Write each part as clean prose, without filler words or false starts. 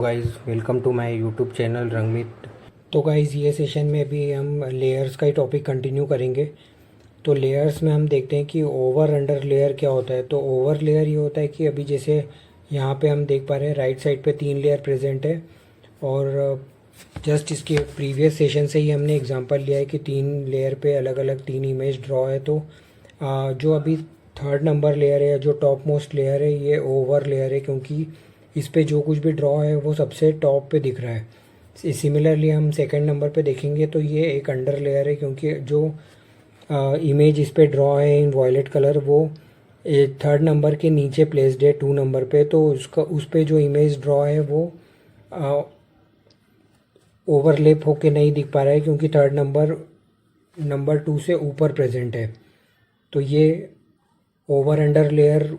Guys welcome to my YouTube channel Rangmit. तो guys ये session में भी हम लेयर्स का ही टॉपिक कंटिन्यू करेंगे। तो लेयर्स में हम देखते हैं कि ओवर अंडर लेयर क्या होता है। तो ओवर लेयर ये होता है कि अभी जैसे यहाँ पे हम देख पा रहे हैं राइट साइड पे 3 लेयर प्रेजेंट है और जस्ट इसके प्रीवियस सेशन से ही हमने एग्जांपल लिया है कि 3 लेयर पे अलग अलग 3 इमेज ड्रॉ है। तो जो अभी थर्ड नंबर लेयर है या जो टॉप मोस्ट लेयर है ये ओवर लेयर है, क्योंकि इस पे जो कुछ भी ड्रॉ है वो सबसे टॉप पे दिख रहा है। सिमिलरली हम सेकंड नंबर पे देखेंगे तो ये एक अंडर लेयर है, क्योंकि जो इमेज इस पे ड्रॉ है इन वॉयलेट कलर वो थर्ड नंबर के नीचे प्लेस्ड है 2 नंबर पे। तो उसका उस पे जो इमेज ड्रॉ है वो ओवरलेप होके नहीं दिख पा रहा है, क्योंकि थर्ड नंबर 2 से ऊपर प्रेजेंट है। तो ये ओवर अंडर लेयर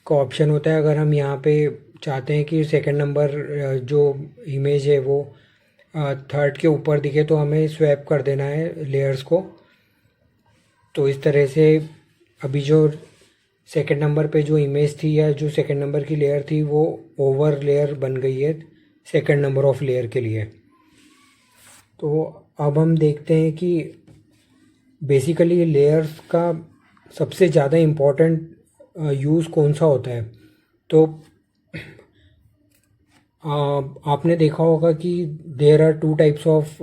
का ऑप्शन होता है अगर हम यहाँ पे चाहते हैं कि सेकंड नंबर जो इमेज है वो थर्ड के ऊपर दिखे, तो हमें स्वैप कर देना है लेयर्स को। तो इस तरह से अभी जो सेकंड नंबर पे जो इमेज थी या जो सेकंड नंबर की लेयर थी वो ओवर लेयर बन गई है सेकंड नंबर ऑफ लेयर के लिए। तो अब हम देखते हैं कि बेसिकली लेयर्स का सबसे ज़्यादा इम्पोर्टेंट यूज़ कौन सा होता है। तो आपने देखा होगा कि there are 2 types of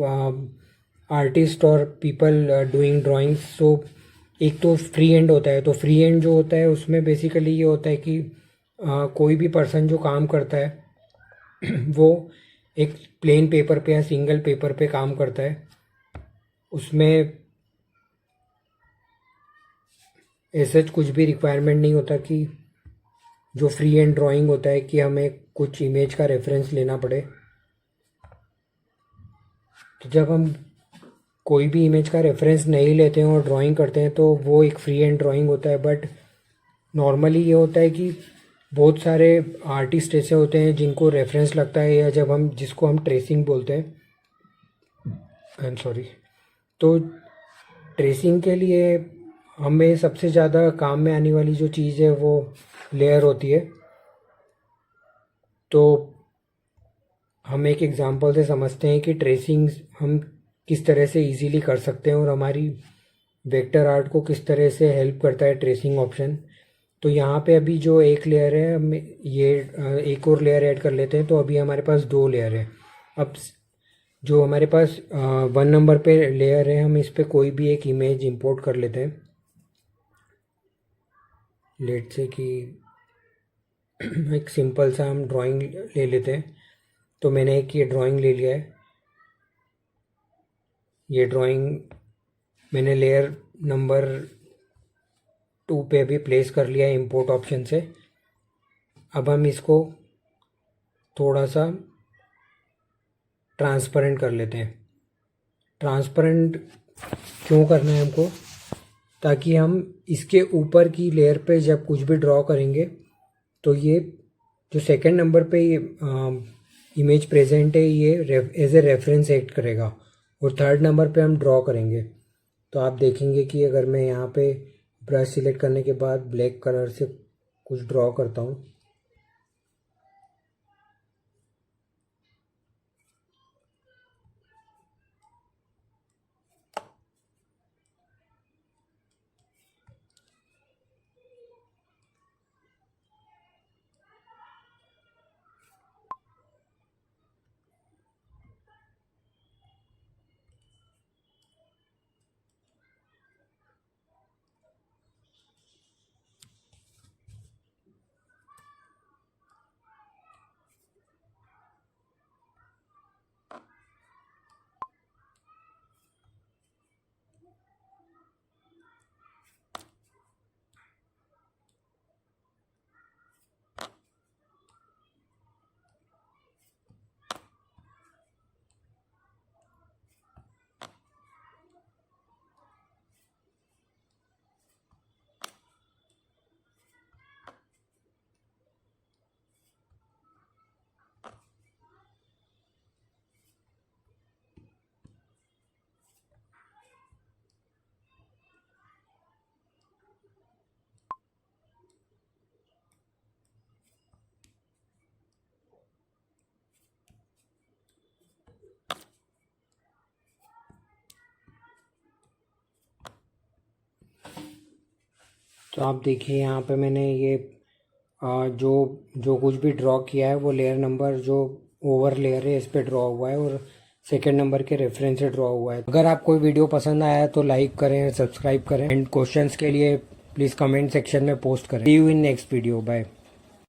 artist और पीपल डूइंग ड्राइंग्स। सो एक तो फ्री हैंड होता है। तो फ्री हैंड जो होता है उसमें बेसिकली ये होता है कि कोई भी पर्सन जो काम करता है वो एक प्लेन पेपर पे या सिंगल पेपर पे काम करता है। उसमें ऐसे कुछ भी रिक्वायरमेंट नहीं होता कि जो फ्री हैंड ड्राइंग होता है कि हमें कुछ इमेज का रेफरेंस लेना पड़े। तो जब हम कोई भी इमेज का रेफरेंस नहीं लेते हैं और ड्राइंग करते हैं तो वो एक फ्री हैंड ड्राइंग होता है। बट नॉर्मली ये होता है कि बहुत सारे आर्टिस्ट ऐसे होते हैं जिनको रेफरेंस लगता है, या जब हम जिसको हम ट्रेसिंग बोलते हैं, आई एम सॉरी। तो ट्रेसिंग के लिए हमें सबसे ज़्यादा काम में आने वाली जो चीज़ है वो लेयर होती है। तो हम एक एग्जांपल से समझते हैं कि ट्रेसिंग हम किस तरह से इजीली कर सकते हैं और हमारी वेक्टर आर्ट को किस तरह से हेल्प करता है ट्रेसिंग ऑप्शन। तो यहाँ पे अभी जो एक लेयर है हम ये एक और लेयर ऐड कर लेते हैं। तो अभी हमारे पास 2 लेयर है। अब जो हमारे पास 1 नंबर पे लेयर है हम इस पे कोई भी एक इमेज इंपोर्ट कर लेते हैं। लेट से कि एक सिंपल सा हम ड्राइंग ले लेते हैं। तो मैंने एक ये ड्राइंग ले लिया है। ये ड्राइंग मैंने लेयर नंबर 2 पे भी प्लेस कर लिया है इंपोर्ट ऑप्शन से। अब हम इसको थोड़ा सा ट्रांसपेरेंट कर लेते हैं। ट्रांसपेरेंट क्यों करना है हमको, ताकि हम इसके ऊपर की लेयर पे जब कुछ भी ड्रॉ करेंगे तो ये जो सेकंड नंबर पे इमेज प्रेजेंट है ये एज ए रेफरेंस एक्ट करेगा, और थर्ड नंबर पे हम ड्रॉ करेंगे। तो आप देखेंगे कि अगर मैं यहाँ पे ब्रश सिलेक्ट करने के बाद ब्लैक कलर से कुछ ड्रॉ करता हूँ, तो आप देखिए यहाँ पे मैंने ये जो जो कुछ भी ड्रॉ किया है वो लेयर नंबर जो ओवर लेयर है इस पे ड्रॉ हुआ है और सेकेंड नंबर के रेफरेंस से ड्रॉ हुआ है। अगर आपको वीडियो पसंद आया तो लाइक करें, सब्सक्राइब करें एंड क्वेश्चंस के लिए प्लीज़ कमेंट सेक्शन में पोस्ट करें। See you in next video, bye.